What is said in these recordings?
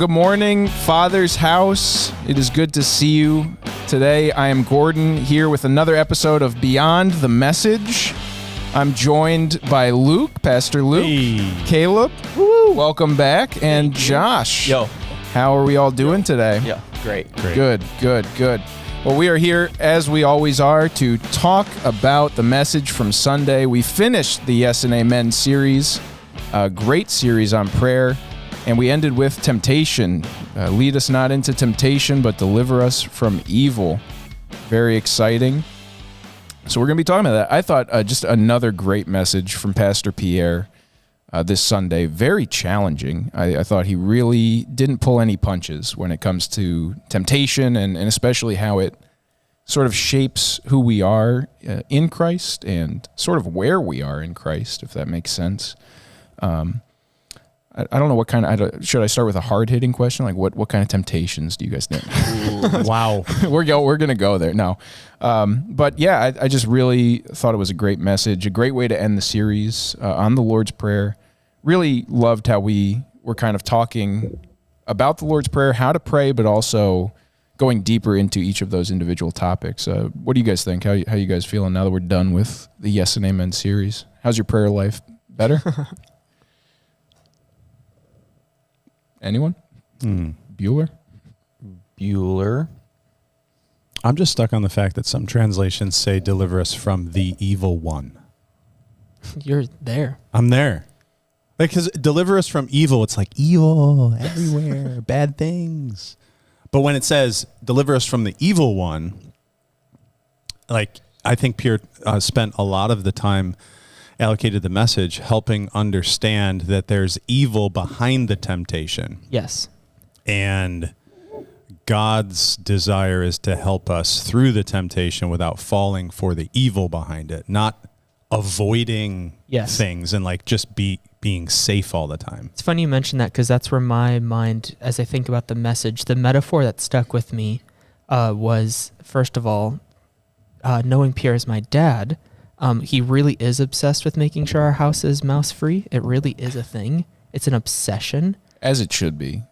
good morning, Father's House. It is good to see you today. I am Gordon here with another episode of Beyond the Message. I'm joined by Luke, Pastor Luke, Caleb, welcome back, and Josh. Yo. How are we all doing today? Yeah, great. Good. Well, we are here, as we always are, to talk about the message from Sunday. We finished the Yes and Amen series, a great series on prayer, and we ended with temptation. Lead us not into temptation, but deliver us from evil. Very exciting. So we're going to be talking about that. I thought just another great message from Pastor Pierre this Sunday. Very challenging. I thought he really didn't pull any punches when it comes to temptation and especially how it sort of shapes who we are in Christ and sort of where we are in Christ, if that makes sense. I don't know what kind of, should I start with a hard-hitting question? Like what kind of temptations do you guys think? Wow. We're going to go there. No. But yeah, I just really thought it was a great message, a great way to end the series on the Lord's Prayer. Really loved how we were kind of talking about the Lord's Prayer, how to pray, but also going deeper into each of those individual topics. What do you guys think? How you guys feeling now that we're done with the Yes and Amen series? How's your prayer life? Better? Anyone? Bueller? I'm just stuck on the fact that some translations say deliver us from the evil one. You're there. I'm there. Because deliver us from evil, it's like evil everywhere, bad things. But when it says deliver us from the evil one, like I think Pierre spent a lot of the time allocated the message helping understand that there's evil behind the temptation. Yes. And God's desire is to help us through the temptation without falling for the evil behind it, not avoiding things and like just being safe all the time. It's funny you mention that because that's where my mind, as I think about the message, the metaphor that stuck with me was, first of all, knowing Pierre as my dad, he really is obsessed with making sure our house is mouse-free. It really is a thing. It's an obsession. As it should be.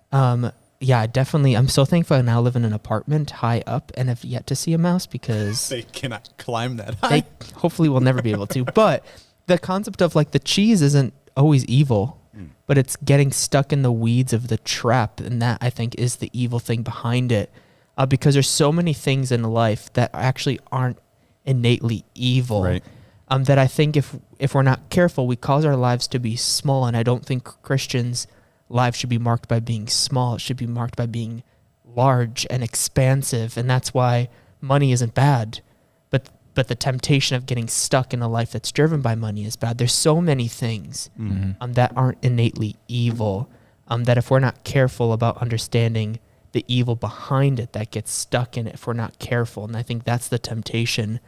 Yeah, definitely. I'm so thankful I now live in an apartment high up and have yet to see a mouse because they cannot climb that high. They hopefully will never be able to. But the concept of like the cheese isn't always evil, but it's getting stuck in the weeds of the trap. And that I think is the evil thing behind it. Because there's so many things in life that actually aren't innately evil. Right. That I think if we're not careful, we cause our lives to be small. And I don't think Christians' lives should be marked by being small. It should be marked by being large and expansive. And that's why money isn't bad. But the temptation of getting stuck in a life that's driven by money is bad. There's so many things that aren't innately evil, that if we're not careful about understanding the evil behind it, that gets stuck in it if we're not careful. And I think that's the temptation.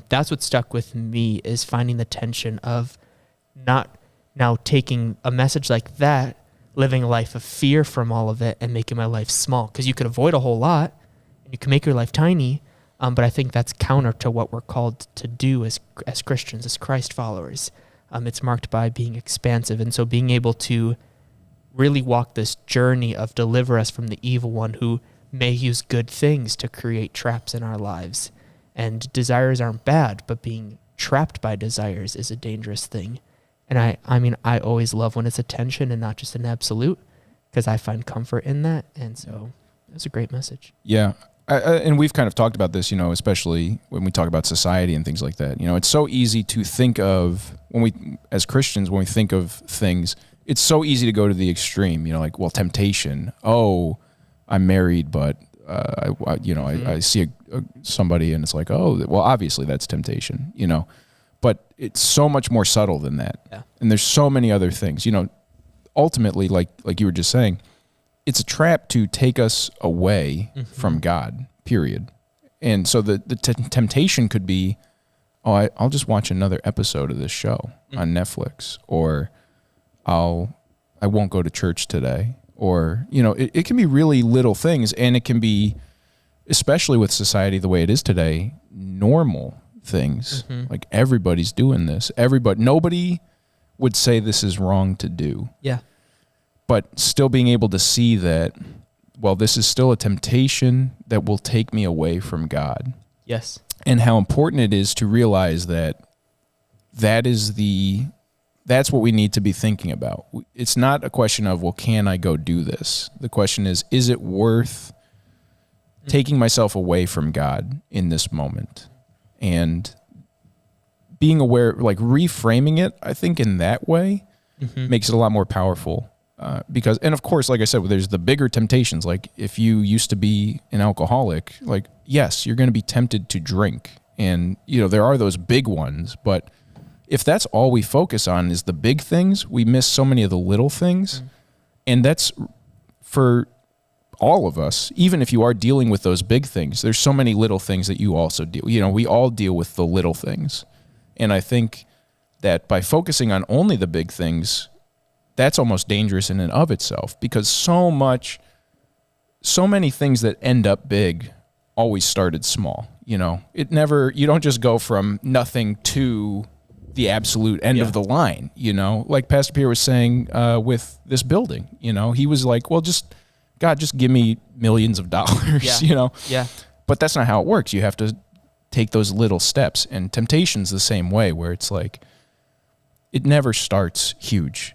That's what stuck with me, is finding the tension of not now taking a message like that, living a life of fear from all of it and making my life small. Because you could avoid a whole lot and you can make your life tiny. But I think that's counter to what we're called to do as Christians, as Christ followers. It's marked by being expansive. And so being able to really walk this journey of deliver us from the evil one who may use good things to create traps in our lives. And desires aren't bad, but being trapped by desires is a dangerous thing. And I mean, I always love when it's a tension and not just an absolute, because I find comfort in that. And so it's a great message. Yeah. And we've kind of talked about this, especially when we talk about society and things like that. It's so easy to think of, as Christians, when we think of things, it's so easy to go to the extreme, like, well, temptation. Oh, I'm married, but, I see somebody and it's like, oh, well, obviously that's temptation, but it's so much more subtle than that. Yeah. And there's so many other things, ultimately, like you were just saying, it's a trap to take us away from God, period. And so the temptation could be, I'll just watch another episode of this show on Netflix, or I won't go to church today, or, it can be really little things, and it can be, especially with society the way it is today, normal things. Like everybody's doing this. Nobody would say this is wrong to do. Yeah. but still being able to see that, well, this is still a temptation that will take me away from God. Yes. And how important it is to realize that that's what we need to be thinking about. It's not a question of, well, can I go do this? The question is it worth taking myself away from God in this moment? And being aware, like reframing it, I think in that way makes it a lot more powerful. Because, and of course, like I said, there's the bigger temptations. Like if you used to be an alcoholic, like, yes, you're going to be tempted to drink. And, there are those big ones. But if that's all we focus on is the big things, we miss so many of the little things. And that's for all of us. Even if you are dealing with those big things, there's so many little things that you also deal. We all deal with the little things. And I think that by focusing on only the big things, that's almost dangerous in and of itself, because so many things that end up big always started small. You don't just go from nothing to the absolute end of the line, like Pastor Pierre was saying with this building. He was like, well, God, just give me millions of dollars, Yeah. But that's not how it works. You have to take those little steps, and temptation's the same way, where it's like, it never starts huge.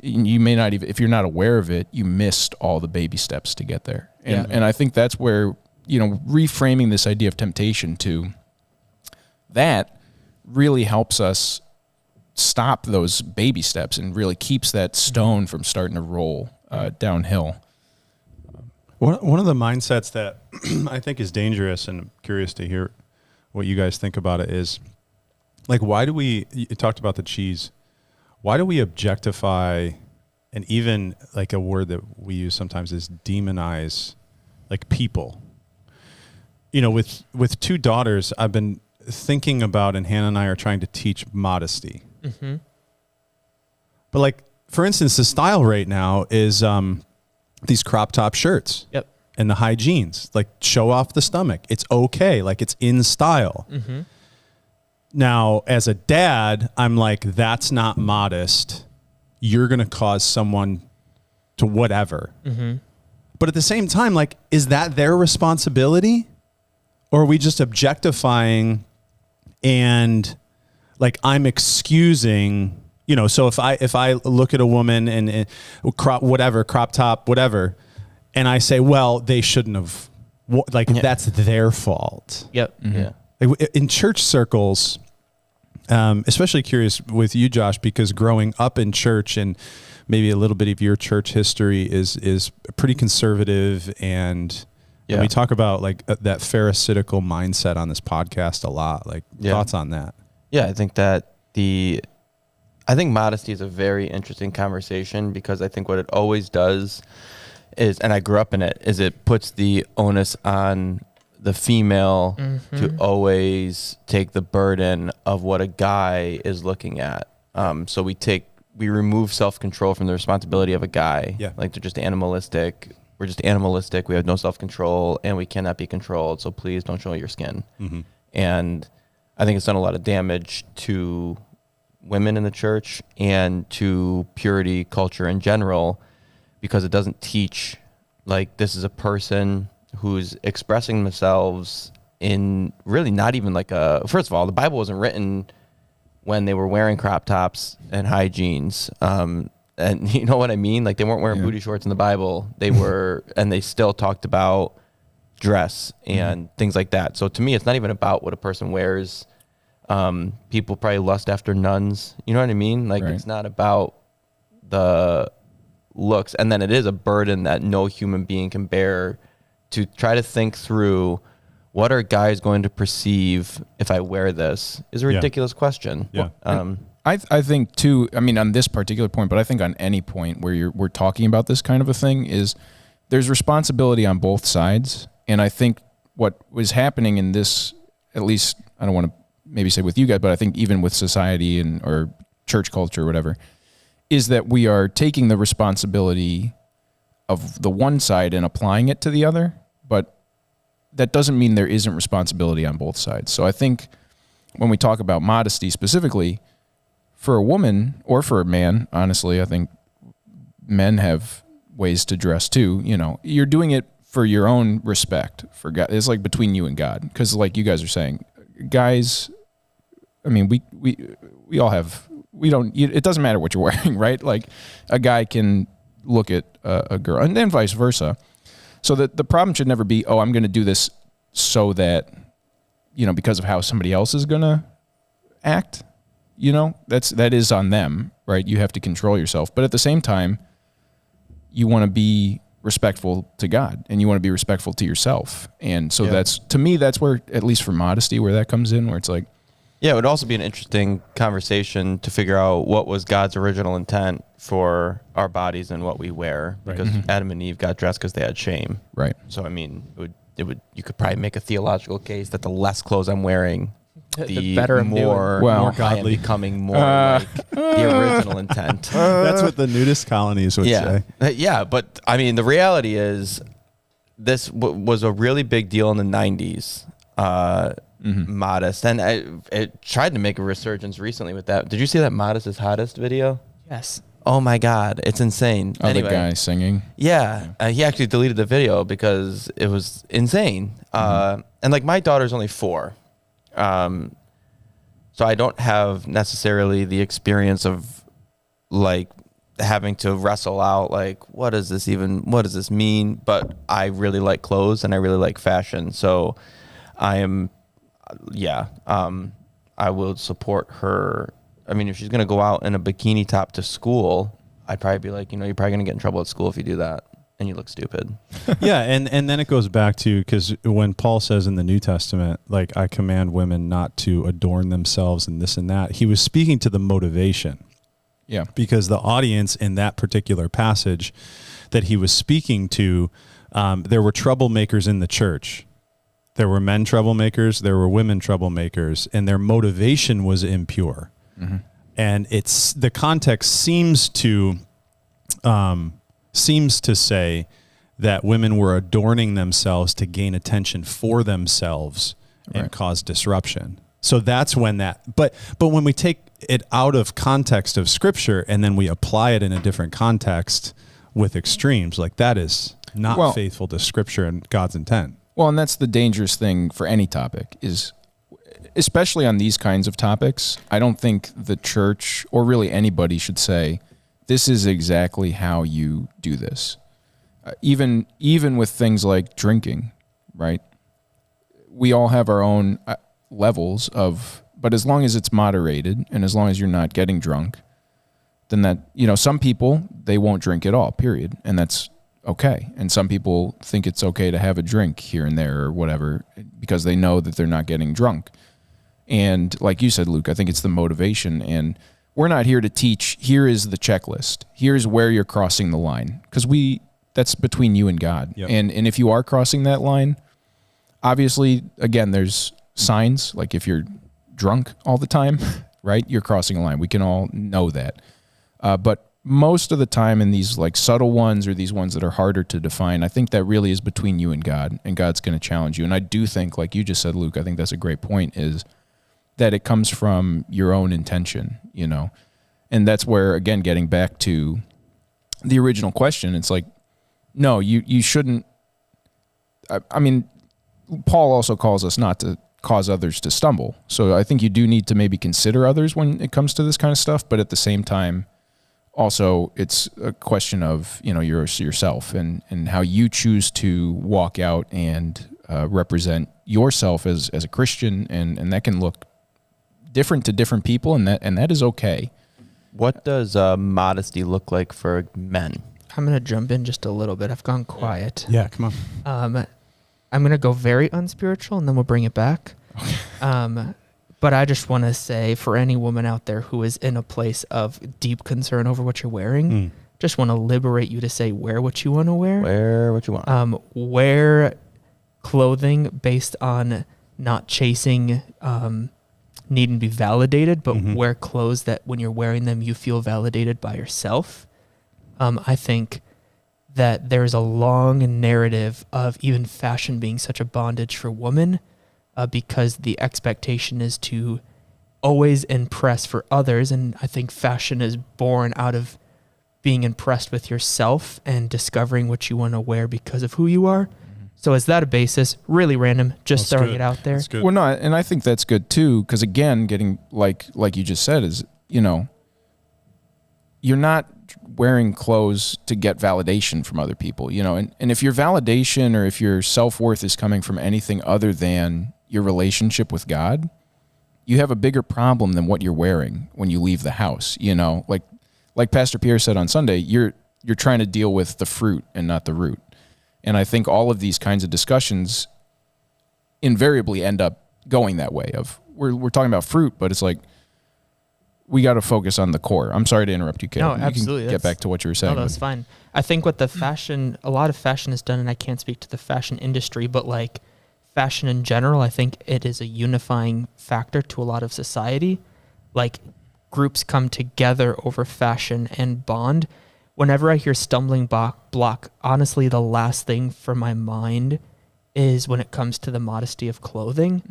You may not even, if you're not aware of it, you missed all the baby steps to get there. And I think that's where, reframing this idea of temptation to that really helps us stop those baby steps and really keeps that stone from starting to roll downhill. One of the mindsets that I think is dangerous, and I'm curious to hear what you guys think about it, is like, you talked about the cheese. Why do we objectify, and even like a word that we use sometimes is demonize, like people? With two daughters, I've been thinking about, and Hannah and I are trying to teach modesty. Mm-hmm. But like, for instance, the style right now is these crop top shirts. Yep. And the high jeans, like show off the stomach. It's okay. Like it's in style. Mm-hmm. Now, as a dad, I'm like, that's not modest. You're going to cause someone to whatever. Mm-hmm. But at the same time, like, is that their responsibility? Or are we just objectifying and like I'm excusing, so if I look at a woman and crop top, whatever, and I say, well, they shouldn't have, that's their fault. Yep. Mm-hmm. Yeah. Like in church circles, especially curious with you, Josh, because growing up in church and maybe a little bit of your church history is pretty conservative, and we talk about like that pharisaical mindset on this podcast a lot. Like thoughts on that? Yeah, I think that I think modesty is a very interesting conversation, because I think what it always does is, and I grew up in it, is it puts the onus on the female to always take the burden of what a guy is looking at. So we remove self-control from the responsibility of a guy. Yeah. Like they're just animalistic. We're just animalistic. We have no self-control and we cannot be controlled. So please don't show your skin. Mm-hmm. And I think it's done a lot of damage to women in the church and to purity culture in general, because it doesn't teach, like, this is a person who's expressing themselves in really not even like first of all, the Bible wasn't written when they were wearing crop tops and high jeans. And you know what I mean? Like they weren't wearing booty shorts in the Bible. They were, and they still talked about dress and things like that. So to me, it's not even about what a person wears. People probably lust after nuns. You know what I mean? Like it's not about the looks. And then it is a burden that no human being can bear, to try to think through what are guys going to perceive if I wear this is a ridiculous question. Yeah. I think too, I mean, on this particular point, but I think on any point where we're talking about this kind of a thing, is there's responsibility on both sides. And I think what was happening in this, at least I don't want to maybe say with you guys, but I think even with society or church culture or whatever, is that we are taking the responsibility of the one side and applying it to the other, but that doesn't mean there isn't responsibility on both sides. So I think when we talk about modesty specifically, for a woman or for a man, honestly, I think men have ways to dress too. You know, you're doing it for your own respect for God. It's like between you and God, because like you guys are saying, guys. I mean, we all have. We don't. It doesn't matter what you're wearing, right? Like a guy can look at a girl, and then vice versa. So the problem should never be, oh, I'm going to do this so that, you know, because of how somebody else is going to act. You know, that is on them, right? You have to control yourself, but at the same time, you want to be respectful to God, and you want to be respectful to yourself. And so that's, to me, that's where, at least for modesty, where that comes in, where it's like. Yeah, it would also be an interesting conversation to figure out what was God's original intent for our bodies and what we wear, because Adam and Eve got dressed because they had shame. Right. So, I mean, you could probably make a theological case that the less clothes I'm wearing, the better more godly. I am becoming more like the original intent. That's what the nudist colonies would say. Yeah, but I mean, the reality is this was a really big deal in the 90s. Modest, and it tried to make a resurgence recently with that. Did you see that Modest is Hottest video? Yes. Oh my God, it's insane. Oh, anyway, the guy singing. Yeah, he actually deleted the video because it was insane. And like my daughter's only 4, so I don't have necessarily the experience of like having to wrestle out like what does this mean? But I really like clothes and I really like fashion, so I am. I will support her. I mean, if she's going to go out in a bikini top to school, I'd probably be like, you know, you're probably going to get in trouble at school if you do that and you look stupid. Yeah. And then it goes back to, because when Paul says in the New Testament, like, I command women not to adorn themselves and this and that, he was speaking to the motivation. Yeah. Because the audience in that particular passage that he was speaking to, there were troublemakers in the church. There were men troublemakers, there were women troublemakers, and their motivation was impure. And it's the context seems to say that women were adorning themselves to gain attention for themselves and cause disruption. So that's when that. But when we take it out of context of Scripture and then we apply it in a different context with extremes, like that is not faithful to Scripture and God's intent. Well, and that's the dangerous thing for any topic is, especially on these kinds of topics, I don't think the church or really anybody should say, this is exactly how you do this. Even with things like drinking, right? We all have our own levels of, but as long as it's moderated and as long as you're not getting drunk, then that, you know, some people, they won't drink at all, period. And that's okay. And some people think it's okay to have a drink here and there or whatever because they know that they're not getting drunk. And like you said, Luke, I think it's the motivation. And we're not here to teach, here is the checklist. Here's where you're crossing the line. Because that's between you and God. Yep. And if you are crossing that line, obviously, again, there's signs. Like if you're drunk all the time, right? You're crossing a line. We can all know that. But most of the time in these like subtle ones or these ones that are harder to define, I think that really is between you and God's going to challenge you. And I do think, like you just said, Luke, I think that's a great point, is that it comes from your own intention, you know? And that's where, again, getting back to the original question, it's like, no, you shouldn't. I mean, Paul also calls us not to cause others to stumble. So I think you do need to maybe consider others when it comes to this kind of stuff. But at the same time, also, it's a question of, you know, yourself and how you choose to walk out and represent yourself as a Christian, and that can look different to different people, and that is okay. What does modesty look like for men? I'm going to jump in just a little bit. I've gone quiet. Yeah, come on. I'm going to go very unspiritual, and then we'll bring it back. Okay. But I just want to say, for any woman out there who is in a place of deep concern over what you're wearing, just want to liberate you to say, wear what you want to wear. Wear what you want. Wear clothing based on not chasing needing to be validated, but wear clothes that when you're wearing them, you feel validated by yourself. I think that there's a long narrative of even fashion being such a bondage for women, because the expectation is to always impress for others. And I think fashion is born out of being impressed with yourself and discovering what you want to wear because of who you are. So is that a basis? Really random, just That's throwing good. it out there. That's good. Well, no, and I think that's good too, because again, getting like you just said is, you know, you're not wearing clothes to get validation from other people, you know, and if your validation or if your self-worth is coming from anything other than your relationship with God, you have a bigger problem than what you're wearing when you leave the house, you know, like Pastor Pierre said on Sunday, you're trying to deal with the fruit and not the root. And I think all of these kinds of discussions invariably end up going that way of we're talking about fruit, but it's like we got to focus on the core. I'm sorry to interrupt you, Caleb. No, absolutely. You can get back to what you were saying. No, that's fine. I think what a lot of fashion is done, and I can't speak to the fashion industry, but like fashion in general, I think it is a unifying factor to a lot of society. Like groups come together over fashion and bond. Whenever I hear stumbling block, honestly, the last thing for my mind is when it comes to the modesty of clothing.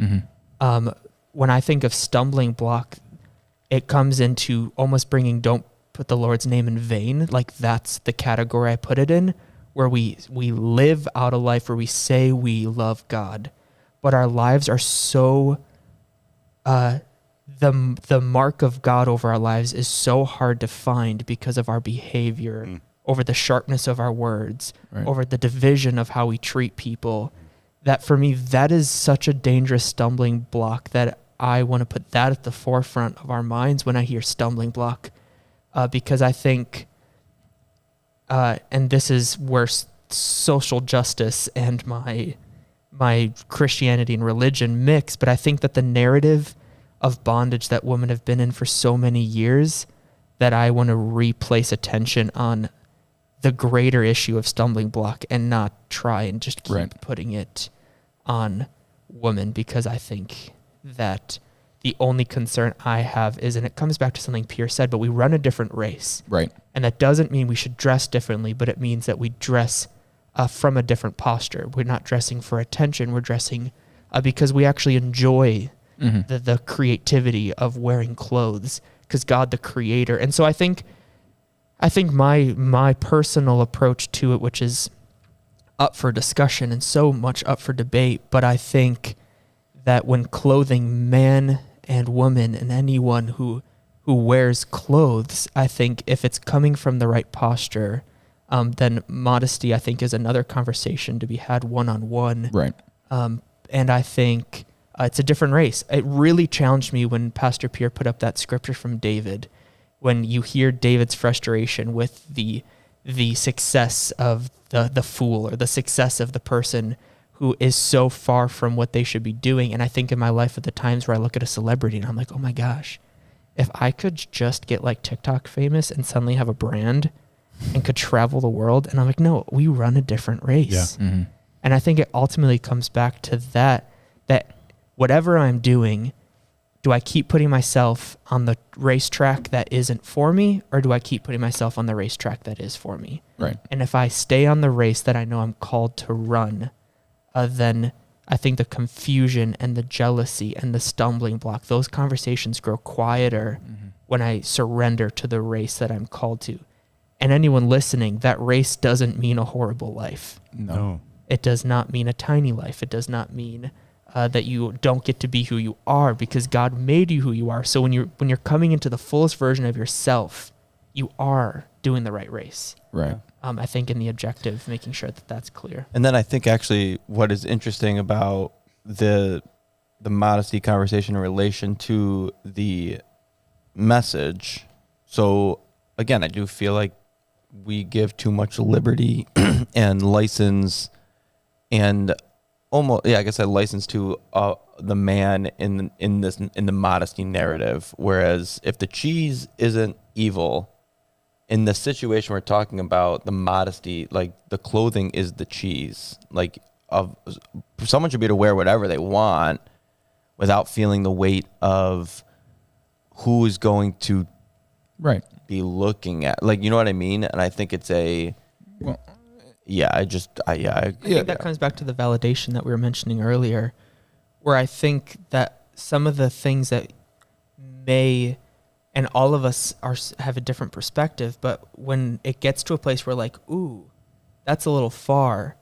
Mm-hmm. When I think of stumbling block, it comes into almost bringing don't put the Lord's name in vain. Like that's the category I put it in, where we live out a life where we say we love God, but our lives are so the mark of God over our lives is so hard to find because of our behavior, over the sharpness of our words, Right. over the division of how we treat people. That for me, that is such a dangerous stumbling block that I want to put that at the forefront of our minds when I hear stumbling block, because I think, and this is where social justice and my Christianity and religion mix, but I think that the narrative of bondage that women have been in for so many years, that I want to replace attention on the greater issue of stumbling block and not try and just keep Right. putting it on women, because I think that the only concern I have is, and it comes back to something Pierre said, but we run a different race. Right. And that doesn't mean we should dress differently, but it means that we dress from a different posture. We're not dressing for attention. We're dressing because we actually enjoy Mm-hmm. the creativity of wearing clothes, because God, the creator. And so I think my personal approach to it, which is up for discussion and so much up for debate, but I think that when clothing man and woman and anyone who wears clothes, I think if it's coming from the right posture, then modesty, I think, is another conversation to be had one-on-one. Right. And I think it's a different race. It really challenged me when Pastor Pierre put up that scripture from David, when you hear David's frustration with the success of the fool, or the success of the person who is so far from what they should be doing. And I think in my life at the times where I look at a celebrity and I'm like, oh my gosh, if I could just get like TikTok famous and suddenly have a brand and could travel the world. And I'm like, no, we run a different race. Yeah. Mm-hmm. And I think it ultimately comes back to that whatever I'm doing, do I keep putting myself on the racetrack that isn't for me, or do I keep putting myself on the racetrack that is for me? Right. And if I stay on the race that I know I'm called to run, then I think the confusion and the jealousy and the stumbling block, those conversations grow quieter when I surrender to the race that I'm called to. And anyone listening, that race doesn't mean a horrible life. No. It does not mean a tiny life. It does not mean that you don't get to be who you are, because God made you who you are. So when you're coming into the fullest version of yourself, you are doing the right race. Right. I think in the objective, making sure that that's clear. And then I think actually what is interesting about the modesty conversation in relation to the message. So again, I do feel like we give too much liberty and license and almost, I guess I license to the man in the modesty narrative. Whereas if the cheese isn't evil, in the situation we're talking about, the modesty, like the clothing is the cheese. Like someone should be able to wear whatever they want without feeling the weight of who is going to Right. be looking at. Like, you know what I mean? And I think it's I think that comes back to the validation that we were mentioning earlier, where I think that some of the things that may and all of us have a different perspective. But when it gets to a place where like, ooh, that's a little far,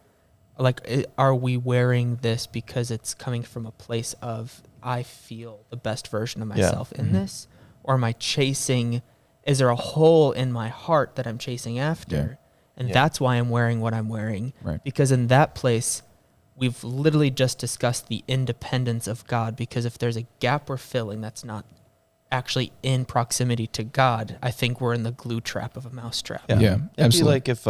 like, are we wearing this because it's coming from a place of I feel the best version of myself in this, or am I chasing? Is there a hole in my heart that I'm chasing after? And that's why I'm wearing what I'm wearing. Right. Because in that place, we've literally just discussed the independence of God. Because if there's a gap we're filling that's not actually in proximity to God, I think we're in the glue trap of a mousetrap. Yeah, It'd be absolutely. like if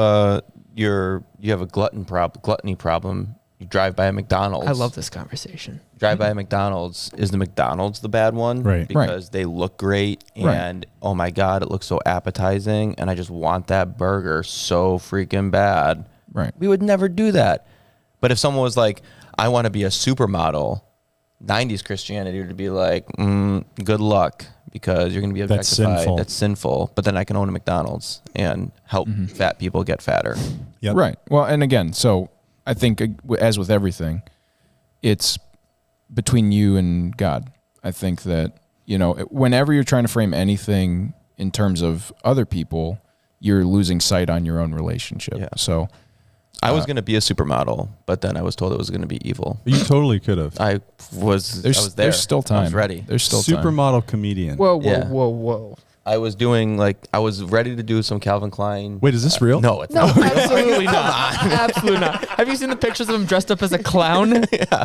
you have a gluttony problem, you drive by a McDonald's. I love this conversation. Drive by a McDonald's. Is the McDonald's the bad one? Right. Because they look great and oh my God, it looks so appetizing and I just want that burger so freaking bad. Right. We would never do that. But if someone was like, I want to be a supermodel, 90s Christianity would be like, good luck because you're going to be objectified. That's sinful. But then I can own a McDonald's and help fat people get fatter. Yep. Right. Well, and again, so I think as with everything, it's between you and God. I think that, whenever you're trying to frame anything in terms of other people, you're losing sight on your own relationship. Yeah. So I was going to be a supermodel, but then I was told it was going to be evil. You totally could have. I was there. There's still time. I was ready. There's still time. Supermodel comedian. Whoa, Yeah. whoa. I was I was ready to do some Calvin Klein. Wait, is this real? No, it's No, not. absolutely not. Absolutely not. Have you seen the pictures of him dressed up as a clown?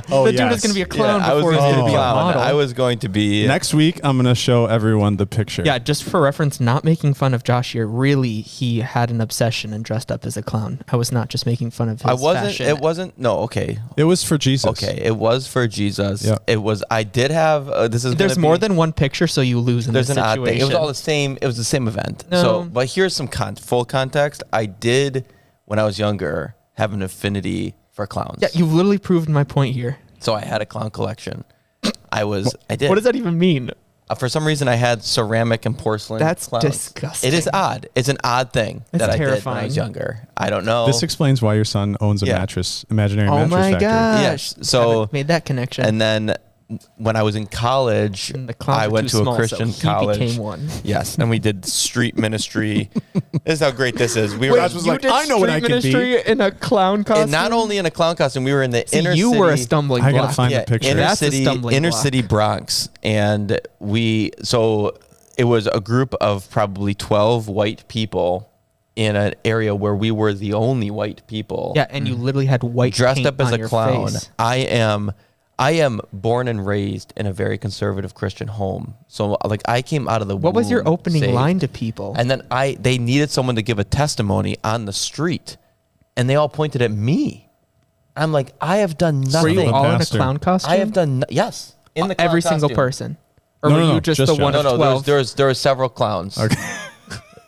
Oh, The dude yes. was going to be a clown I was before he was going going to to be be a model. I was going to be. Next week, I'm going to show everyone the picture. Yeah, just for reference, not making fun of Josh here. Really, he had an obsession and dressed up as a clown. I was not just making fun of his I wasn't. fashion. It wasn't. No. Okay. It was for Jesus. Okay. It was for Jesus. Yeah. It was. I did have. This is. There's gonna more be- than one picture, so you lose in There's this an odd situation. thing. It was all the same. It was the same event. No. So, but here's some full context. I did when I was younger have an affinity for clowns. Yeah, you've literally proved my point here. So I had a clown collection. I did. What does that even mean? For some reason, I had ceramic and porcelain. That's clowns. disgusting. It is odd. It's an odd thing It's that I did when I terrifying. was younger. I don't know. This explains why your son owns a Yeah. imaginary Oh mattress my factory. gosh. Yes. So- Haven't made that connection. and then when I was in college, And the clowns I were went too to small, a Christian so he college. became one. Yes, and we did street ministry. This is how great this is. We were Wait, was like, I know what I can be. ministry in a clown costume. and not only in a clown costume, we were in the See, inner you city. were a stumbling I block. gotta find the picture. Inner That's a city, stumbling inner block. city Bronx, and so it was a group of probably 12 white people in an area where we were the only white people. Yeah, and you literally had white dressed paint up as on a your clown. face. I am born and raised in a very conservative Christian home. So like I came out of the What was your womb opening saved. line to people? And then they needed someone to give a testimony on the street, and they all pointed at me. I'm like, I have done Were nothing. you all in a pastor. clown costume? I have done yes in the clown every single costume. person, or No, were no, you no, just just the one Josh. of No, 12? there were several clowns. Okay.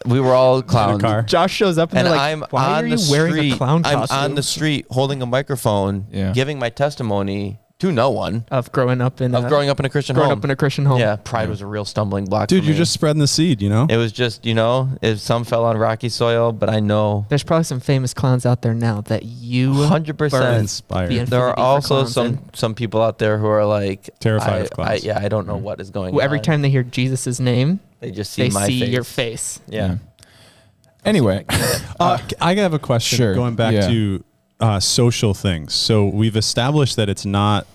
We were all clowns. car. Josh shows up and, And they're like, I'm "Why on are you the wearing street. a clown I'm costume?" on the street holding a microphone, Yeah. giving my testimony to no one of growing up in of growing up in a Christian growing home. up in a Christian home. Yeah, pride was a real stumbling block. Dude, for you're me. just spreading the seed, It was just, if some fell on rocky soil, but I know There's probably some famous clowns out there now that you 100%. birthed Inspired. the There are affinity for also clowns in. some people out there who are like Terrified of clowns. I don't know what is going Who on. every time they hear Jesus' name, they just see they my see face. your face. Yeah. Anyway, I have a question Sure, going back yeah. to social things. So we've established that it's not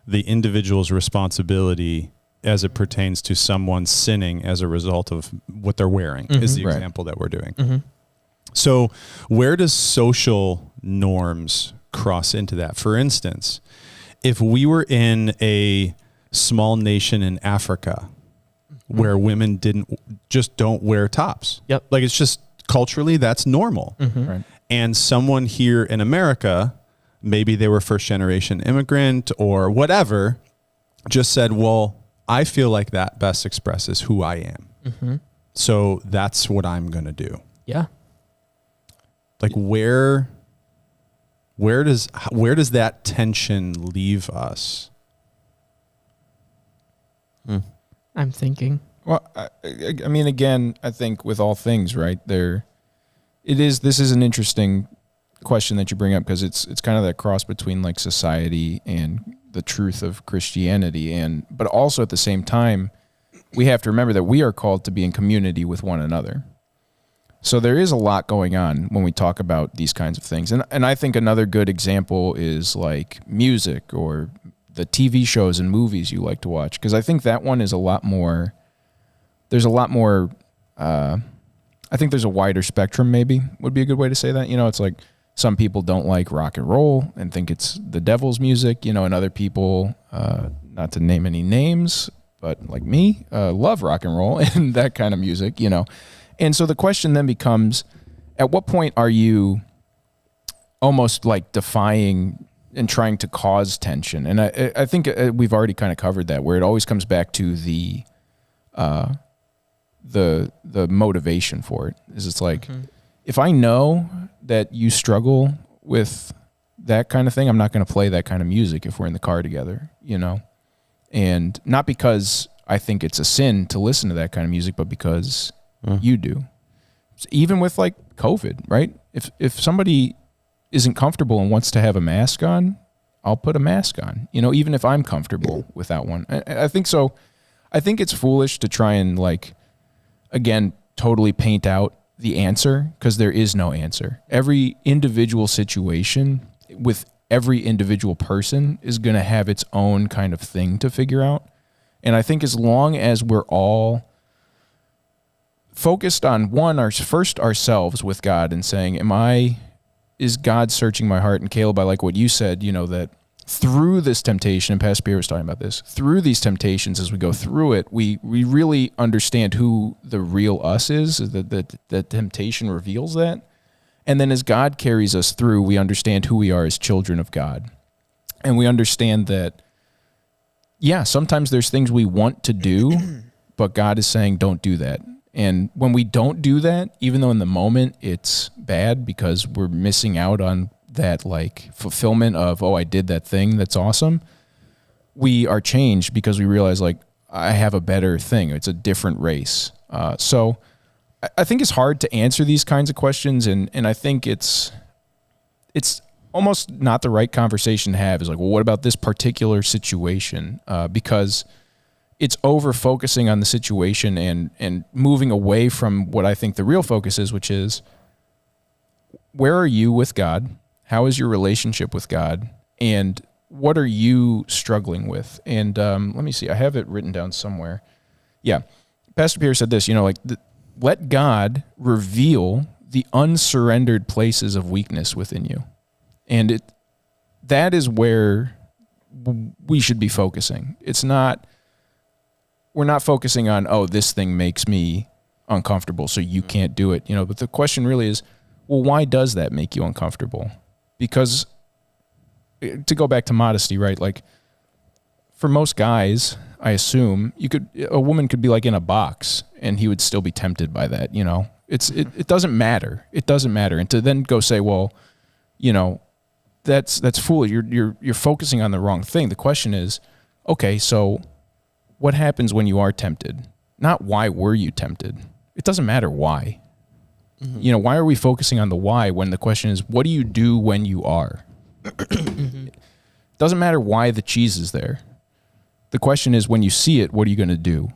the individual's responsibility as it pertains to someone sinning as a result of what they're wearing is the Right. example that we're doing. So where does social norms cross into that? For instance, if we were in a small nation in Africa where women don't wear tops. Yep. Like it's just culturally that's normal. right. And someone here in America, maybe they were first generation immigrant or whatever, just said, well, I feel like that best expresses who I am. So that's what I'm going to do. Yeah. Like where does that tension leave us? I'm thinking. Well, I mean, again, I think with all things, right this is an interesting question that you bring up because it's kind of that cross between like society and the truth of Christianity, but also at the same time, we have to remember that we are called to be in community with one another. So there is a lot going on when we talk about these kinds of things. And I think another good example is like music or the TV shows and movies you like to watch. Because I think that one is a lot more, there's a lot more, I think there's a wider spectrum maybe would be a good way to say that. You know, it's like some people don't like rock and roll and think it's the devil's music, you know, and other people, not to name any names, but like me, love rock and roll and that kind of music, you know. And so the question then becomes, at what point are you almost like defying and trying to cause tension? And I think we've already kind of covered that, where it always comes back to the motivation for it. Is it's like, if I know that you struggle with that kind of thing, I'm not going to play that kind of music if we're in the car together, you know? And not because I think it's a sin to listen to that kind of music, but because you do. Even with like COVID, right? If somebody isn't comfortable and wants to have a mask on, I'll put a mask on, you know, even if I'm comfortable without one. I think so. I think it's foolish to try and like, again, totally paint out the answer, because there is no answer. Every individual situation with every individual person is going to have its own kind of thing to figure out. And I think as long as we're all focused on first ourselves with God and saying, is God searching my heart? And Caleb, I like what you said, you know, that through this temptation, and Pastor Pierre was talking about this, through these temptations, as we go through it, we really understand who the real us is, that temptation reveals that. And then as God carries us through, we understand who we are as children of God. And we understand that, yeah, sometimes there's things we want to do, but God is saying, don't do that. And when we don't do that, even though in the moment it's bad because we're missing out on that like fulfillment of, oh, I did that thing, that's awesome, we are changed because we realize like, I have a better thing. It's a different race. So I think it's hard to answer these kinds of questions. And I think it's almost not the right conversation to have. Is like, well, what about this particular situation? Because it's over focusing on the situation and moving away from what I think the real focus is, which is, where are you with God? How is your relationship with God? And what are you struggling with? And let me see. I have it written down somewhere. Yeah. Pastor Pierre said this, you know, like, let God reveal the unsurrendered places of weakness within you. And that is where we should be focusing. We're not focusing on, oh, this thing makes me uncomfortable, so you can't do it, you know. But the question really is, well, why does that make you uncomfortable? Because, to go back to modesty, right? Like, for most guys, I assume a woman could be like in a box and he would still be tempted by that, you know. It doesn't matter. It doesn't matter. And to then go say, well, you know, that's foolish. You're focusing on the wrong thing. The question is, okay, so what happens when you are tempted? Not why were you tempted? It doesn't matter why. Mm-hmm. You know, why are we focusing on the why when the question is, what do you do when you are? Mm-hmm. It doesn't matter why the cheese is there. The question is, when you see it, what are you going to do?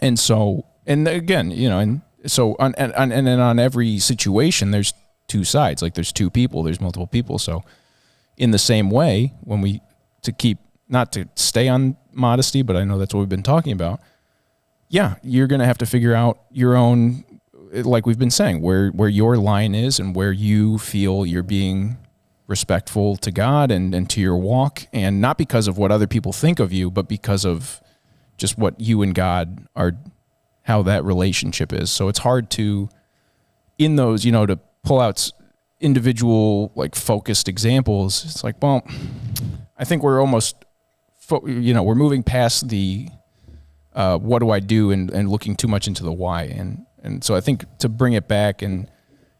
And so, and again, you know, and so on every situation, there's two sides. Like, there's two people, there's multiple people. So in the same way, not to stay on modesty, but I know that's what we've been talking about. Yeah, you're going to have to figure out your own, like we've been saying, where your line is and where you feel you're being respectful to God and to your walk, and not because of what other people think of you, but because of just what you and God are, how that relationship is. So it's hard to, in those, you know, to pull out individual, like, focused examples. It's like, well, I think we're almost, you know, we're moving past the what do I do and looking too much into the why. And so I think to bring it back and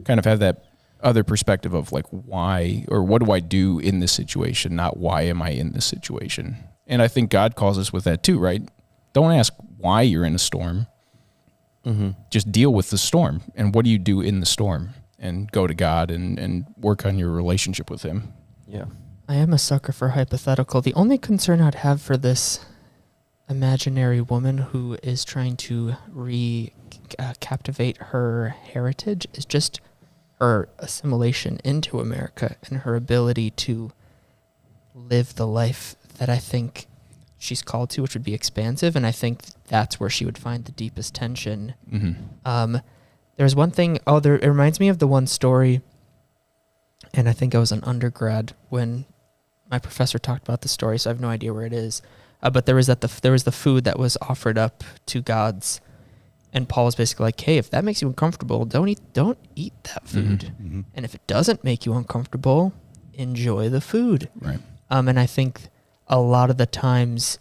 kind of have that other perspective of like, why, or what do I do in this situation, not why am I in this situation. And I think God calls us with that too, right? Don't ask why you're in a storm. Mm-hmm. Just deal with the storm. And what do you do in the storm? And go to God and work on your relationship with Him. Yeah. I am a sucker for hypothetical. The only concern I'd have for this imaginary woman who is trying to captivate her heritage is just her assimilation into America and her ability to live the life that I think she's called to, which would be expansive. And I think that's where she would find the deepest tension. Mm-hmm. There's one thing, it reminds me of the one story, and I think I was an undergrad when my professor talked about the story, so I have no idea where it is. But there was the food that was offered up to gods, and Paul was basically like, hey, if that makes you uncomfortable, don't eat that food. Mm-hmm. And if it doesn't make you uncomfortable, enjoy the food. Right. And I think a lot of the times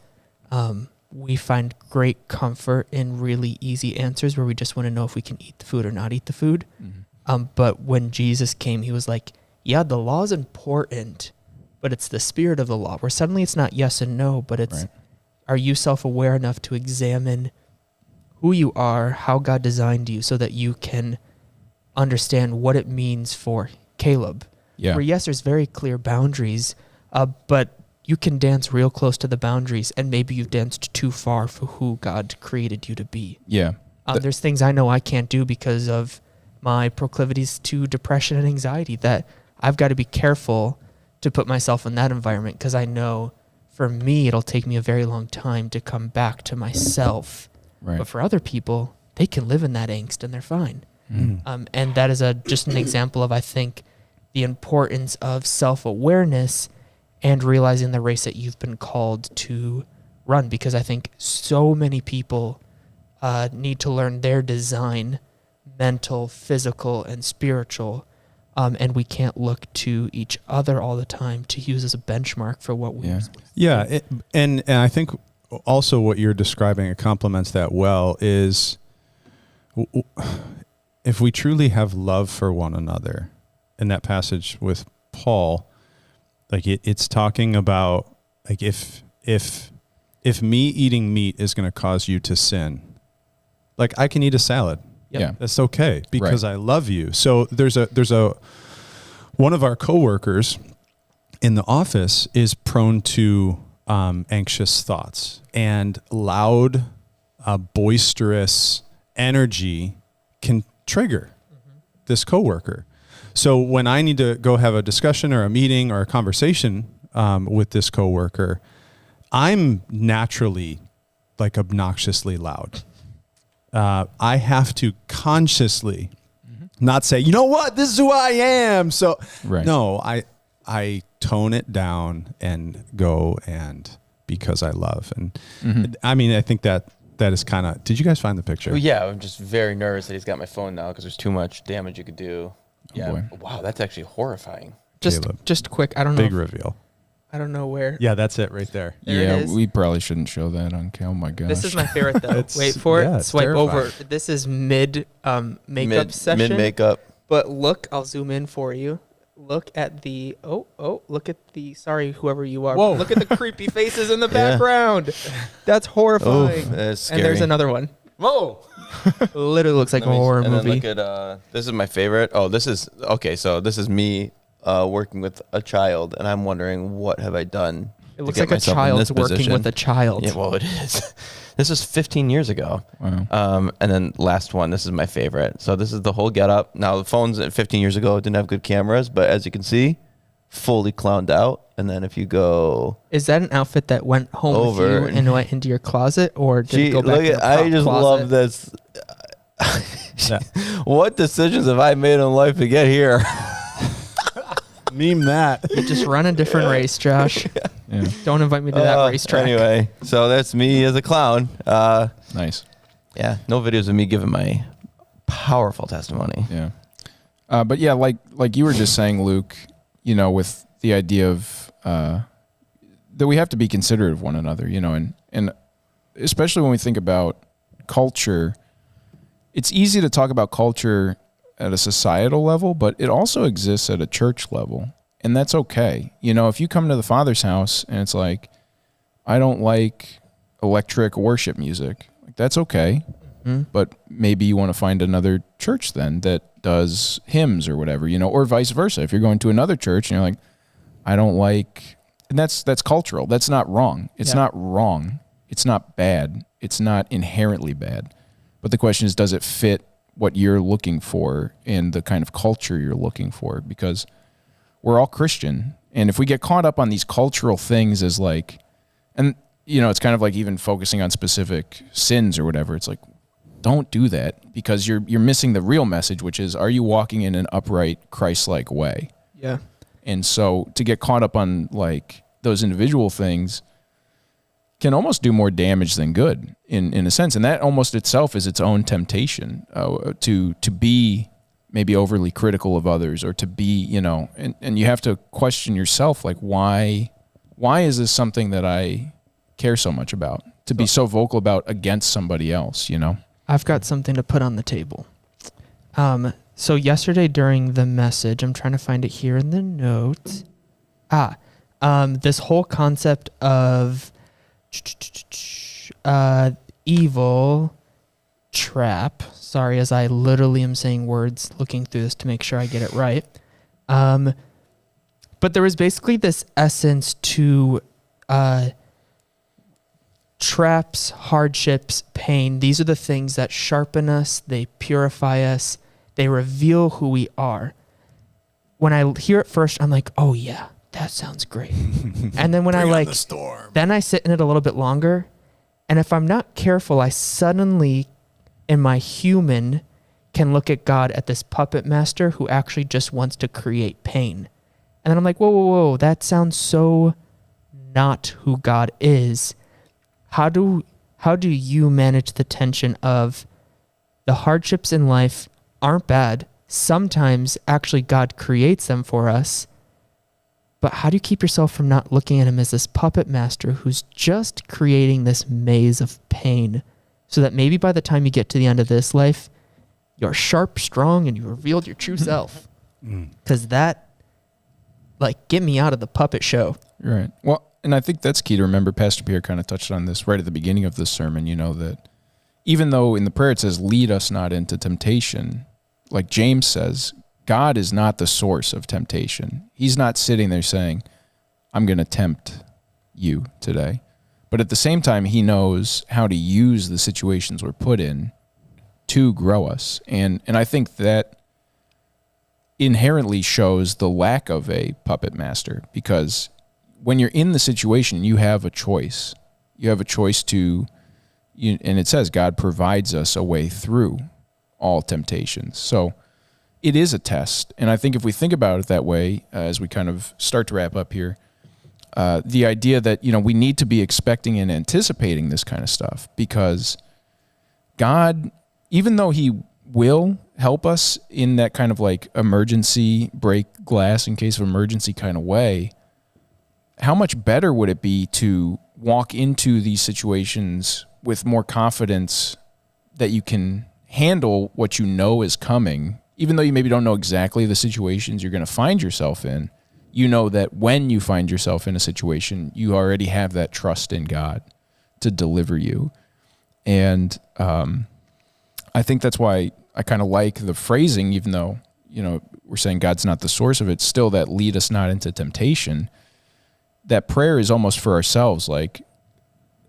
we find great comfort in really easy answers where we just want to know if we can eat the food or not eat the food. Mm-hmm. But when Jesus came, he was like, yeah, the law is important, but it's the spirit of the law, where suddenly it's not yes and no, but it's, are you self-aware enough to examine who you are, how God designed you, so that you can understand what it means for Caleb? Yeah. Where yes, there's very clear boundaries, but you can dance real close to the boundaries, and maybe you've danced too far for who God created you to be. Yeah. There's things I know I can't do because of my proclivities to depression and anxiety that I've got to be careful to put myself in that environment, because I know for me it'll take me a very long time to come back to myself. Right. But for other people, they can live in that angst and they're fine. Mm. And that is just an example of, I think, the importance of self-awareness and realizing the race that you've been called to run, because I think so many people need to learn their design, mental, physical, and spiritual, and we can't look to each other all the time to use as a benchmark for what we're supposed to do. Yeah, and I think also what you're describing, it complements that well, is if we truly have love for one another, in that passage with Paul, like it's talking about, like, if me eating meat is going to cause you to sin, like, I can eat a salad. Yep. Yeah. That's okay, because I love you. So there's one of our coworkers in the office is prone to anxious thoughts, and loud, boisterous energy can trigger this coworker. So when I need to go have a discussion or a meeting or a conversation with this coworker, I'm naturally like obnoxiously loud. I have to consciously not say, you know what, this is who I am. So no, I tone it down and go, and because I love. And I mean, I think that is kind of, did you guys find the picture? Well, yeah, I'm just very nervous that he's got my phone now because there's too much damage you could do. Yeah. Boy. Wow, that's actually horrifying. Just quick, I don't know. Big reveal. I don't know where. Yeah, that's it right there. There it is. We probably shouldn't show that on camera. Oh my gosh. This is my favorite though. It's- Wait for yeah, it. it's Swipe terrifying. over. This is mid makeup session. Mid makeup. But look, I'll zoom in for you. Look at the look at the, sorry, whoever you are. Whoa. Look at the creepy faces in the background. That's horrifying. That's scary. And there's another one. Whoa. Literally looks like a horror and movie. Then look at this is my favorite. Oh, this is okay. So this is me working with a child, and I'm wondering, what have I done? It looks like a child's working with a child. Yeah, well, it is. This is 15 years ago. Wow. And then last one, this is my favorite. So this is the whole get up. Now the phones 15 years ago didn't have good cameras, but as you can see, fully clowned out. And then if you go, Is that an outfit that went home Over with you and went into your closet, or did it go back look to at, the I prop just closet? love this. What decisions have I made in life to get here? Meme that. You just run a different race, Josh. Yeah. Don't invite me to that racetrack. Anyway, so that's me as a clown. Nice. Yeah, no videos of me giving my powerful testimony. Yeah. But yeah, like you were just saying, Luke, you know, with the idea of that we have to be considerate of one another, you know, and especially when we think about culture, it's easy to talk about culture at a societal level, but it also exists at a church level, and that's okay. You know, if you come to the Father's house and it's like, I don't like electric worship music, like, that's okay. But maybe you want to find another church then that does hymns or whatever, you know, or vice versa. If you're going to another church and you're like, I don't like, and that's cultural. That's not wrong. It's not wrong. It's not bad. It's not inherently bad. But the question is, does it fit what you're looking for and the kind of culture you're looking for? Because we're all Christian. And if we get caught up on these cultural things as like, and it's kind of like even focusing on specific sins or whatever, it's like, don't do that, because you're missing the real message, which is, are you walking in an upright, Christ-like way? Yeah. And so to get caught up on like those individual things can almost do more damage than good in a sense. And that almost itself is its own temptation, to be maybe overly critical of others, or to be, and you have to question yourself, like, why is this something that I care so much about, to be so vocal about against somebody else, I've got something to put on the table. So yesterday during the message, I'm trying to find it here in the notes. This whole concept of evil trap. Sorry, as I literally am saying words, looking through this to make sure I get it right. But there was basically this essence to traps, hardships, pain. These are the things that sharpen us. They purify us. They reveal who we are. When I hear it first, I'm like, oh yeah, that sounds great. And then when then I sit in it a little bit longer. And if I'm not careful, I suddenly, in my human, can look at God at this puppet master who actually just wants to create pain. And then I'm like, whoa, that sounds so not who God is. How do you manage the tension of the hardships in life aren't bad? Sometimes actually God creates them for us. But how do you keep yourself from not looking at him as this puppet master who's just creating this maze of pain, so that maybe by the time you get to the end of this life, you're sharp, strong, and you revealed your true self? Because that, get me out of the puppet show. Right. Well, and I think that's key to remember. Pastor Pierre kind of touched on this right at the beginning of the sermon, that even though in the prayer it says, lead us not into temptation, like James says, God is not the source of temptation. He's not sitting there saying, I'm going to tempt you today. But at the same time, he knows how to use the situations we're put in to grow us. And I think that inherently shows the lack of a puppet master, because when you're in the situation, you have a choice. You have a choice and it says God provides us a way through all temptations. So it is a test. And I think if we think about it that way, as we kind of start to wrap up here, the idea that, we need to be expecting and anticipating this kind of stuff, because God, even though he will help us in that kind of emergency break glass in case of emergency kind of way, how much better would it be to walk into these situations with more confidence that you can handle what you know is coming, even though you maybe don't know exactly the situations you're going to find yourself in? You know that when you find yourself in a situation, you already have that trust in God to deliver you. And I think that's why I kind of like the phrasing, even though, we're saying God's not the source of it, still that lead us not into temptation. That prayer is almost for ourselves, like,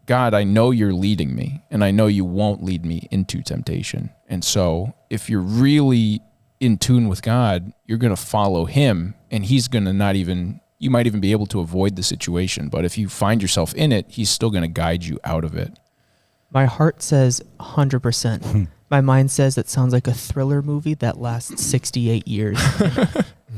God, I know you're leading me, and I know you won't lead me into temptation. And so if you're really in tune with God, you're going to follow him, and he's going to you might even be able to avoid the situation. But if you find yourself in it, he's still going to guide you out of it. My heart says 100%. My mind says it sounds like a thriller movie that lasts 68 years.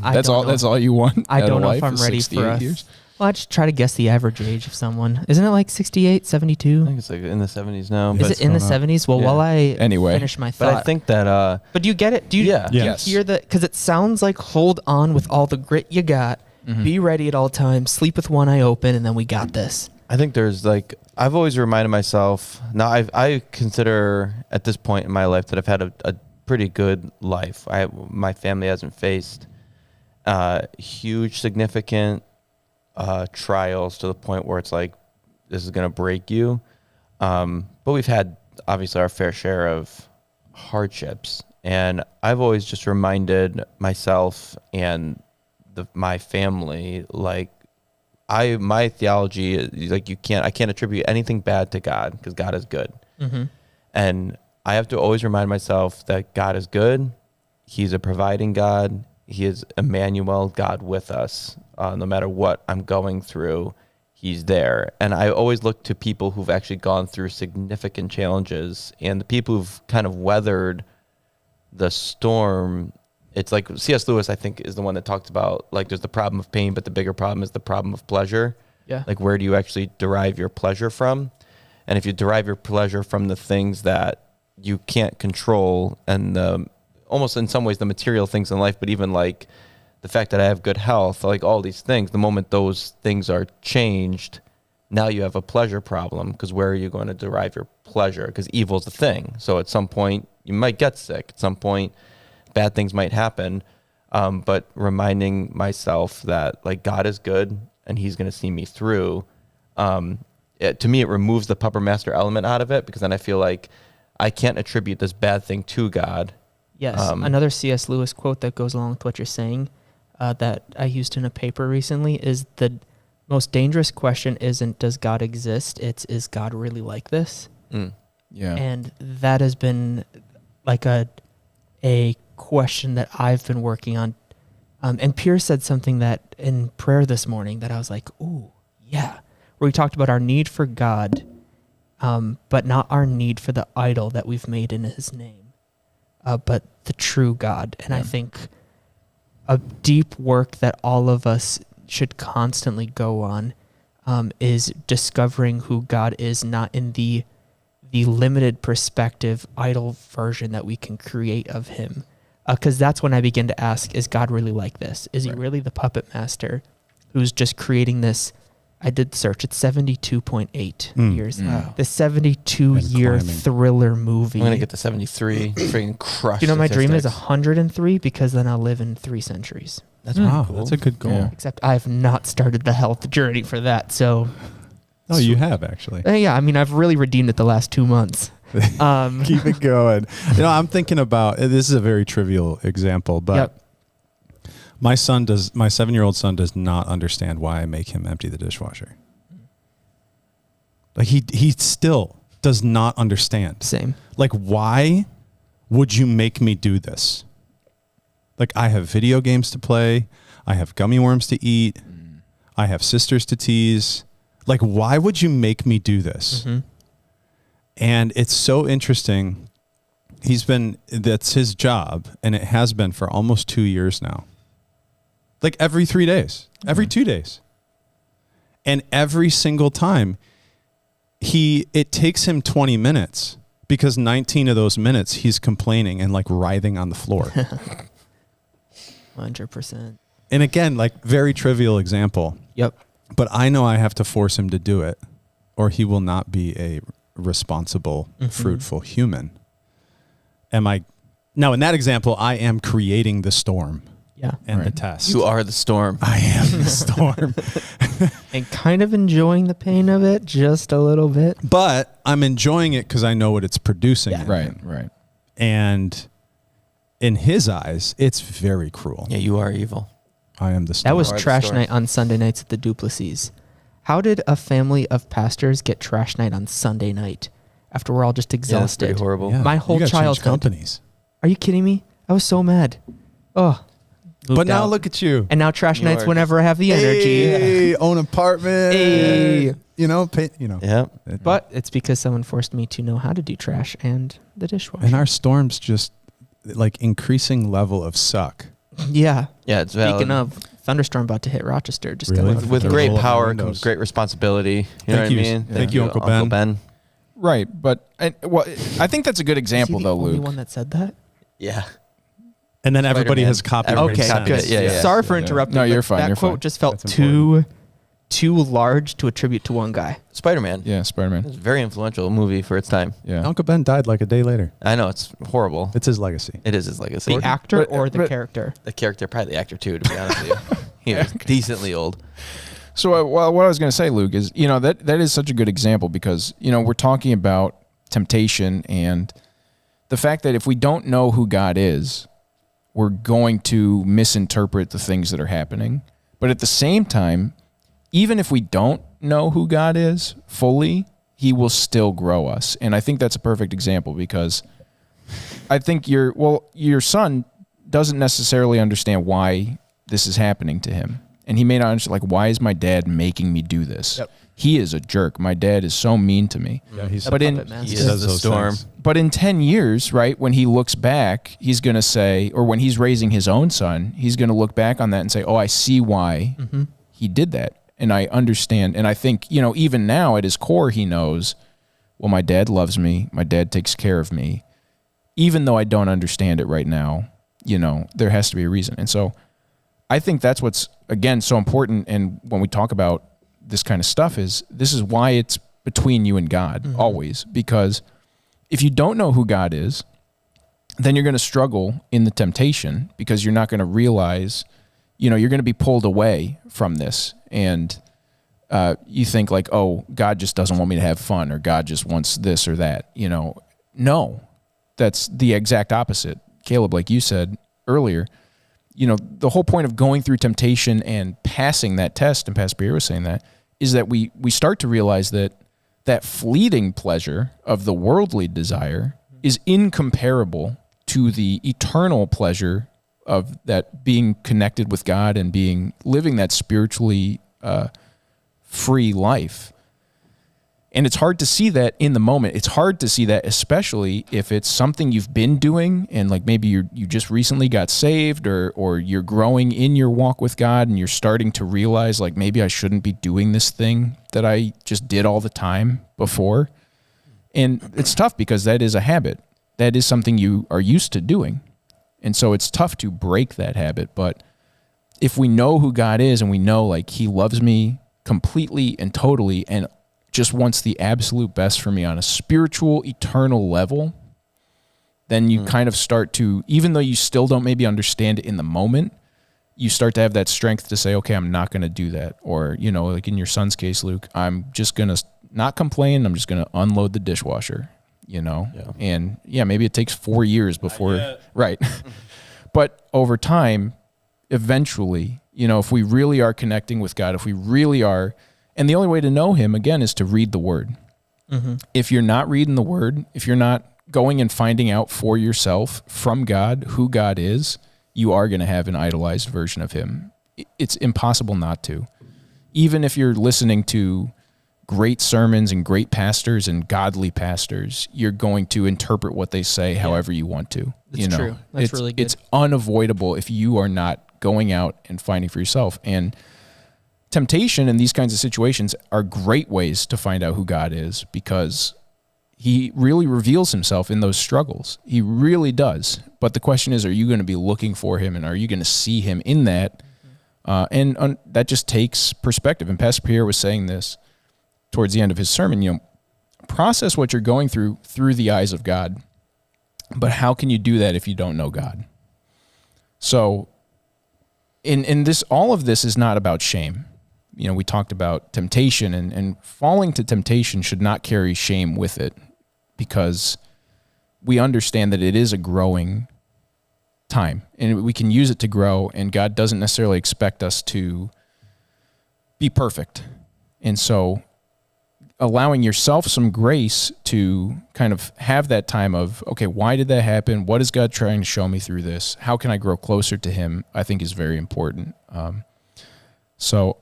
That's all you want? I don't know if I'm ready for us. Years? Well, I just try to guess the average age of someone. Isn't it like 68, 72? I think it's in the 70s now. Is it in the 70s? Well, while I finish my thought. But I think that... but do you get it? Do you Yes. hear that? Because it sounds like hold on with all the grit you got. Mm-hmm. Be ready at all times. Sleep with one eye open, and then we got this. I think there's I've always reminded myself, now I consider at this point in my life that I've had a pretty good life. My family hasn't faced huge, significant trials to the point where it's like, this is going to break you. But we've had obviously our fair share of hardships. And I've always just reminded myself and my family, my theology is like I can't attribute anything bad to God because God is good. Mm-hmm. And I have to always remind myself that God is good. He's a providing God. He is Emmanuel, God with us. No matter what I'm going through, he's there. And I always look to people who've actually gone through significant challenges, and the people who've kind of weathered the storm. It's like C.S. Lewis, I think, is the one that talked about, like, there's the problem of pain, but the bigger problem is the problem of pleasure. Yeah. Like, where do you actually derive your pleasure from? And if you derive your pleasure from the things that you can't control, and almost in some ways the material things in life, but even like the fact that I have good health, like all these things, the moment those things are changed, now you have a pleasure problem, because where are you going to derive your pleasure? Because evil is the thing. So at some point you might get sick. At some point bad things might happen. But reminding myself that like God is good and he's going to see me through. To me, it removes the puppet master element out of it, because then I feel like I can't attribute this bad thing to God. Yes. Another C.S. Lewis quote that goes along with what you're saying that I used in a paper recently is the most dangerous question isn't does God exist? It's is God really like this? Yeah. And that has been like a question that I've been working on. And Pierre said something that in prayer this morning that I was like, ooh, yeah. Where we talked about our need for God, but not our need for the idol that we've made in his name, but the true God. And I think a deep work that all of us should constantly go on is discovering who God is, not in the limited perspective idol version that we can create of him. Because that's when I begin to ask, is God really like this? Is he really the puppet master who's just creating this? I did the search. It's 72.8 years. Wow. The 72-year thriller movie. I'm going to get to 73. Freaking crush. You know, my dream is statistics. 103 because then I'll live in 3 centuries. That's Wow, cool. that's a good goal. Yeah. Except I have not started the health journey for that. So, Oh, you have actually. yeah, I mean, I've really redeemed it the last 2 months. Keep it going. I'm thinking about, this is a very trivial example, but my 7-year-old son does not understand why I make him empty the dishwasher. Like he still does not understand. Same. Like, why would you make me do this? Like, I have video games to play. I have gummy worms to eat. I have sisters to tease. Like, why would you make me do this? Mm-hmm. And it's so interesting. That's his job, and it has been for almost 2 years now. Like every 3 days, every 2 days. And every single time, it takes him 20 minutes because 19 of those minutes he's complaining and like writhing on the floor. 100%. And again, like very trivial example. Yep. But I know I have to force him to do it, or he will not be a responsible, fruitful human. Now in that example, I am creating the storm. Yeah. And the test. You are the storm. I am the storm. And kind of enjoying the pain of it just a little bit. But I'm enjoying it because I know what it's producing. Yeah. in him. Right. And in his eyes, it's very cruel. Yeah, you are evil. I am the storm. That was Or the trash storm. night on Sunday nights at the Duplessis. How did a family of pastors get trash night on Sunday night after we're all just Yeah, that's exhausted? pretty horrible. Yeah. My whole You gotta change childhood. companies. Are you kidding me? I was so mad. Oh. But moved now out. look at you. And now trash You nights are whenever I have the energy. Hey, own apartment. Hey. Yeah. But it's because someone forced me to know how to do trash and the dishwasher. And our storms just like increasing level of suck. Yeah. Yeah, it's valid. Speaking of, thunderstorm about to hit Rochester. Just Really? got With They're great rolling power the windows. comes great responsibility. You know Thank what you. I mean? Thank you, Uncle Ben. Right. But I think that's a good example, though, the only Luke. one that said that? Yeah. And then everybody Spider-Man. has copied. Everybody Okay, copied good. it. Yeah. Sorry for interrupting. No, you're but fine, That you're quote fine. just felt That's too large to attribute to one guy. Spider-Man. Yeah, Spider-Man. It's a very influential movie for its time. Yeah. Uncle Ben died like a day later. I know, it's horrible. It's his legacy. It is his legacy. The actor But- or the but- character? The character, probably the actor too, to be honest with you. He was decently old. So what I was going to say, Luke, is, that is such a good example because, we're talking about temptation and the fact that if we don't know who God is, we're going to misinterpret the things that are happening. But at the same time, even if we don't know who God is fully, he will still grow us. And I think that's a perfect example, because I think your son doesn't necessarily understand why this is happening to him. And he may not understand, like, why is my dad making me do this? Yep. He is a jerk. My dad is so mean to me. Yeah, he's but in he is the storm. But in 10 years, right, when he looks back, he's going to say, or when he's raising his own son, he's going to look back on that and say, oh, I see why he did that. And I understand. And I think, even now at his core, he knows, well, my dad loves me. My dad takes care of me. Even though I don't understand it right now, there has to be a reason. And so I think that's what's, again, so important. And when we talk about this kind of stuff, this is why it's between you and God always. Because if you don't know who God is, then you're going to struggle in the temptation, because you're not going to realize, you're going to be pulled away from this. And you think like, oh, God just doesn't want me to have fun, or God just wants this or that. No, that's the exact opposite. Caleb, like you said earlier, the whole point of going through temptation and passing that test, and Pastor Pierre was saying that, is that we start to realize that fleeting pleasure of the worldly desire is incomparable to the eternal pleasure of that being connected with God and living that spiritually free life. And it's hard to see that in the moment. It's hard to see that, especially if it's something you've been doing, and like maybe you just recently got saved, or you're growing in your walk with God, and you're starting to realize, like, maybe I shouldn't be doing this thing that I just did all the time before. And it's tough, because that is a habit. That is something you are used to doing. And so it's tough to break that habit. But if we know who God is, and we know, like, he loves me completely and totally, and just wants the absolute best for me on a spiritual, eternal level, then you kind of start to, even though you still don't maybe understand it in the moment, you start to have that strength to say, okay, I'm not going to do that. Or, like in your son's case, Luke, I'm just going to not complain. I'm just going to unload the dishwasher, Yeah. And maybe it takes 4 years before, right. But over time, eventually, if we really are connecting with God, if we really are, and the only way to know him, again, is to read the word. If you're not reading the word, if you're not going and finding out for yourself from God who God is, you are going to have an idolized version of him. It's impossible not to. Even if you're listening to great sermons and great pastors and godly pastors, you're going to interpret what they say however you want to. That's true. That's really good. It's unavoidable if you are not going out and finding for yourself. And temptation in these kinds of situations are great ways to find out who God is, because he really reveals himself in those struggles. He really does. But the question is, are you going to be looking for him, and are you going to see him in that? And that just takes perspective. And Pastor Pierre was saying this towards the end of his sermon, process what you're going through the eyes of God. But how can you do that if you don't know God? So in this, all of this is not about shame. We talked about temptation, and falling to temptation should not carry shame with it, because we understand that it is a growing time, and we can use it to grow, and God doesn't necessarily expect us to be perfect. And so allowing yourself some grace to kind of have that time of, okay, why did that happen? What is God trying to show me through this? How can I grow closer to him? I think is very important. So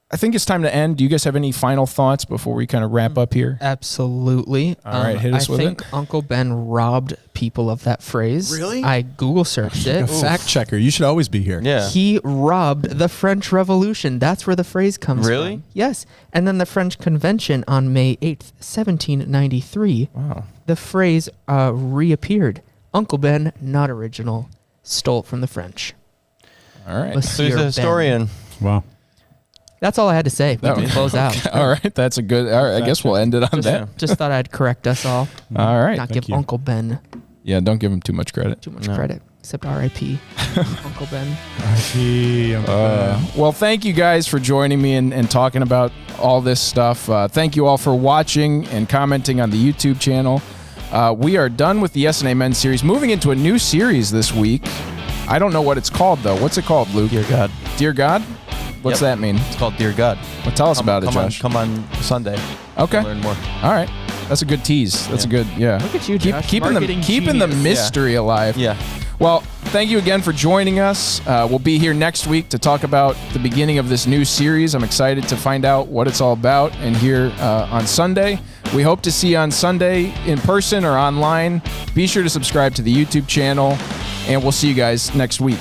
I think it's time to end. Do you guys have any final thoughts before we kind of wrap up here? Absolutely. All right, hit us with it. I think Uncle Ben robbed people of that phrase. Really? I Google searched it. A fact checker. You should always be here. Yeah. He robbed the French Revolution. That's where the phrase comes Really? from. Yes. And then the French Convention on May 8th, 1793. Wow. The phrase reappeared. Uncle Ben, not original, stole it from the French. All right. So he's Monsieur a historian. Wow. That's all I had to say. We can close out. All right. That's a good, all right. I guess we'll end it on that. Just thought I'd correct us all. All right. Not Thank give you. Uncle Ben Yeah, don't give him too much credit. too much credit, except R.I.P. Uncle Ben. Well, thank you guys for joining me and talking about all this stuff. Thank you all for watching and commenting on the YouTube channel. We are done with the SNA Men series, moving into a new series this week. I don't know what it's called, though. What's it called, Luke? Dear God. Dear God? What's that mean? It's called Dear God. Well, tell us about it, Josh. Come on Sunday. Okay. Learn more. All right. That's a good tease. That's a good, yeah. Look at you, Josh. Keeping Marketing the genius. mystery alive. Yeah. Well, thank you again for joining us. We'll be here next week to talk about the beginning of this new series. I'm excited to find out what it's all about and here on Sunday. We hope to see you on Sunday in person or online. Be sure to subscribe to the YouTube channel, and we'll see you guys next week.